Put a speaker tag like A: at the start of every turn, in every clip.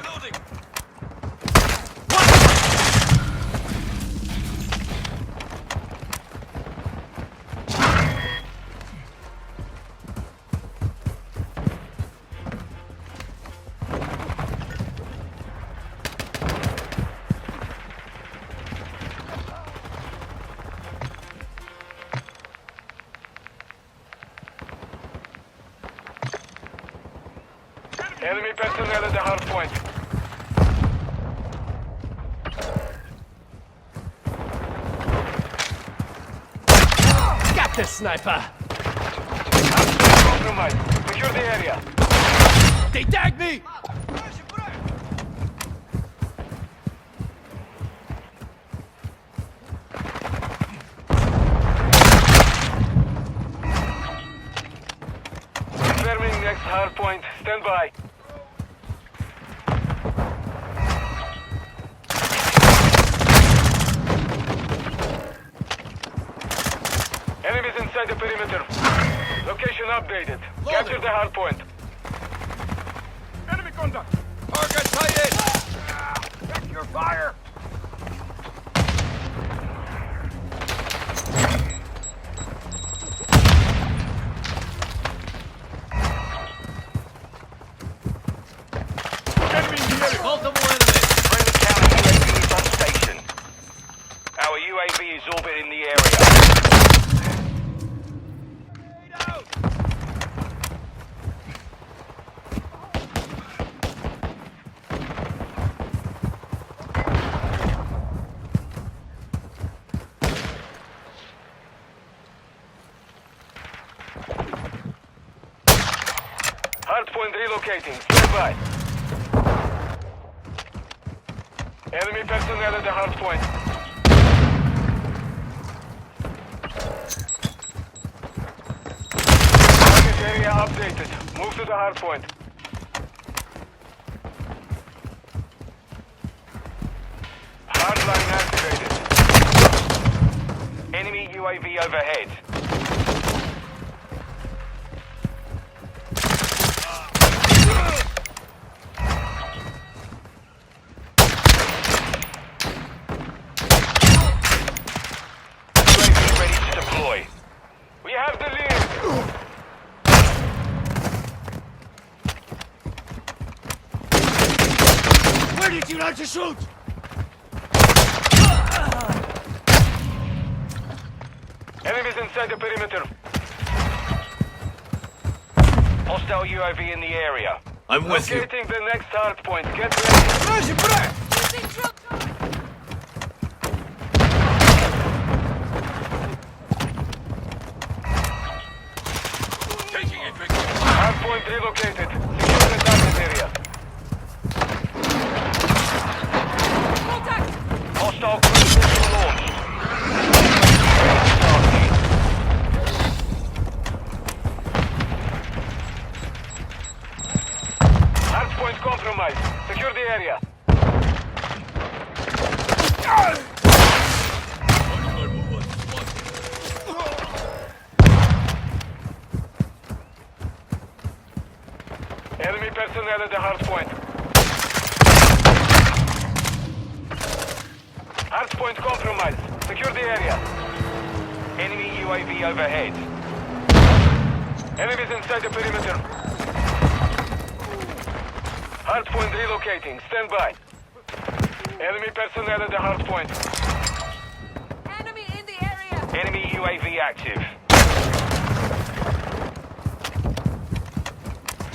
A: point. Enemy personnel at the hard point.
B: Got this, sniper!
A: Compromise. Secure the area.
B: They tagged me!
A: Confirming next hard point. Stand by. Enemies inside the perimeter. Location updated. Capture the hard point. Enemy contact.
B: Target sighted!
A: Check your fire. Enemy in the area.
B: Multiple enemies!
A: Friendly counter UAV is on station. Our UAV is orbiting the area. Hardpoint relocating. Stand by. Enemy personnel at the hardpoint. Target area updated. Move to the hardpoint. Hardline activated. Enemy UAV overhead. UAV ready to deploy. We have the lead.
B: Where did you learn to shoot?
A: Enemies inside the perimeter. Hostile UAV in the area.
B: I'm with you.
A: Locating the next hard point. Get ready. Hard point relocated. Secure the target area. Hostile cruise missile launched. Hard point compromised. Secure the area. Enemy personnel at the hard point. Hard point compromised. Secure the area. Enemy UAV overhead. Enemies inside the perimeter. Hard point relocating. Stand by. Enemy personnel at the hard point.
C: Enemy in the area!
A: Enemy UAV active.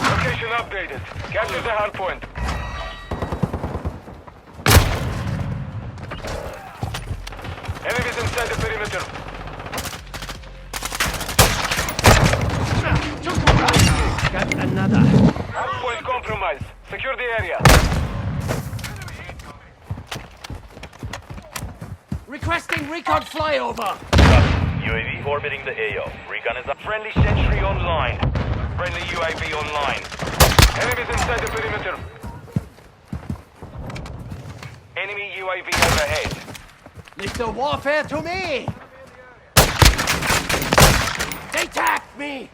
A: Location updated. Capture the hard point. Enemies inside the perimeter.
B: Got another.
A: Hard point compromised. Secure the area.
B: Requesting recon flyover.
D: UAV orbiting the AO. Recon is up.
A: Friendly sentry online. Friendly UAV online. Enemies inside the perimeter. Enemy UAV overhead.
B: Lethal warfare to me! They tagged me!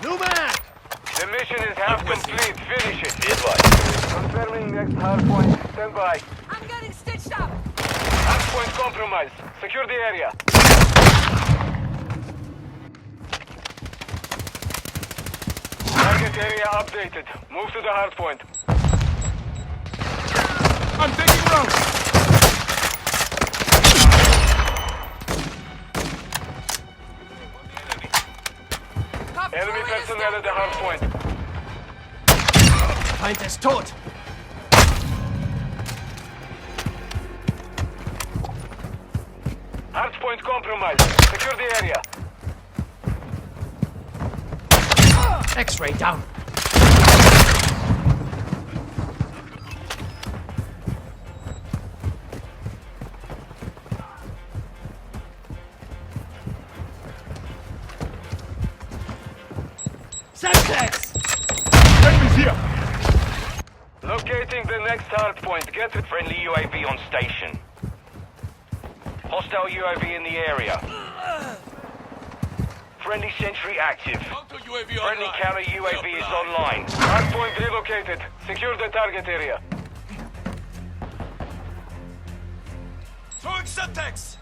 B: New man!
A: The mission is half complete. Finish it.
D: Be advised.
A: Confirming next hard point. Stand by.
C: I'm getting stitched up.
A: Hard point compromised. Secure the area. Target area updated. Move to the hard point.
E: I'm taking rounds.
C: Copy
A: Enemy
C: fire
A: personnel at the hard point.
B: Feind ist tot.
A: Hard point compromised. Secure the area.
B: X-ray down. Semtex!
E: Enemies here.
A: Locating the next hard point. Get to friendly UAV on station. Hostile UAV in the area. Friendly sentry active. Friendly counter UAV is online. Hard point relocated. Secure the target area.
E: Throwing Semtex.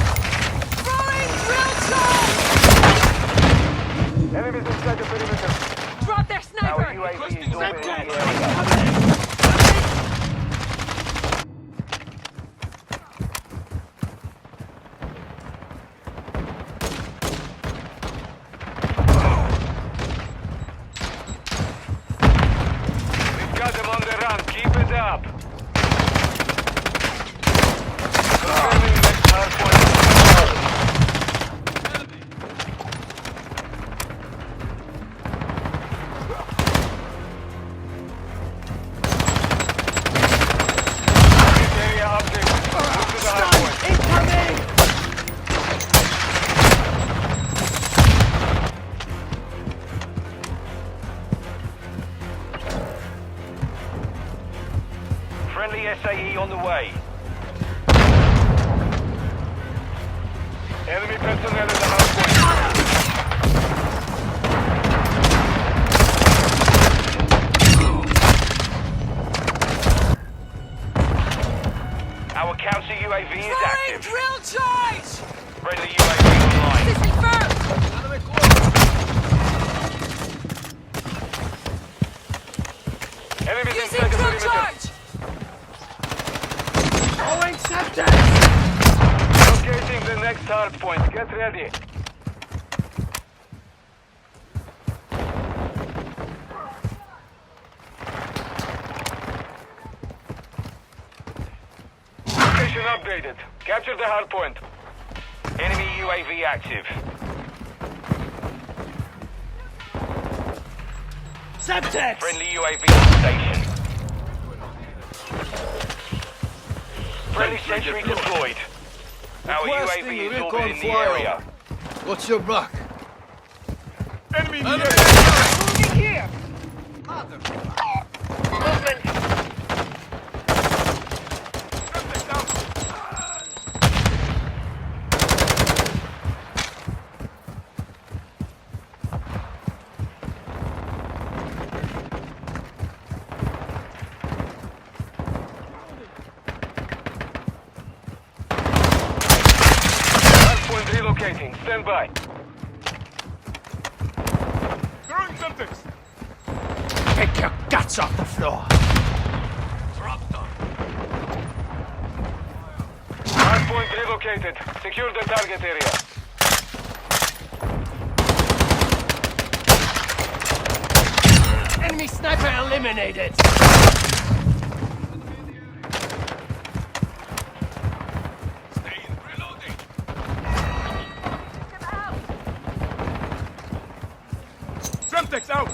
C: Throwing drill charge!
A: Enemies inside the perimeter.
C: Drop their
A: Our
C: sniper!
A: UAV is orbiting the area. We've got them on the run. Keep it up. Confirming next hard point. Target area updated. Move to the hard point.
B: Incoming!
A: Friendly SAE on the way. Enemy personnel at the hard point. Our counter UAV is
C: Throwing
A: active.
C: drill charge!
A: Friendly UAV online.
C: This confirmed!
A: Enemies
C: Using
A: inside the
C: drill
A: perimeter.
C: charge!
B: Throwing Semtex!
A: Locating the next hard point. Get ready. Location updated. Capture the hard point. Enemy UAV active.
B: Semtex!
A: Friendly UAV on station. Friendly sentry deployed. Our
E: Requesting
A: UAV is
E: recon
A: orbiting the
E: flyover.
A: area.
E: What's your back? Enemy in the area.
C: Moving here!
A: Hard point relocating. Stand by.
E: Throwing Semtex.
B: Pick your guts off the floor!
A: Hard point relocated. Secure the target area.
B: Enemy sniper eliminated!
E: Semtex out.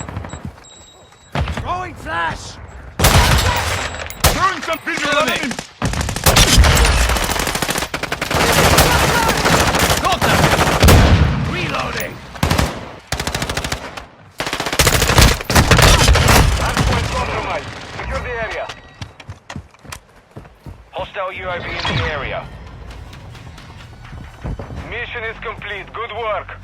B: Throwing flash!
E: Throwing some visual on enemy.
B: Got them! Reloading!
A: Hard point compromised. Secure the area. Our UAV in the area. Mission is complete. Good work.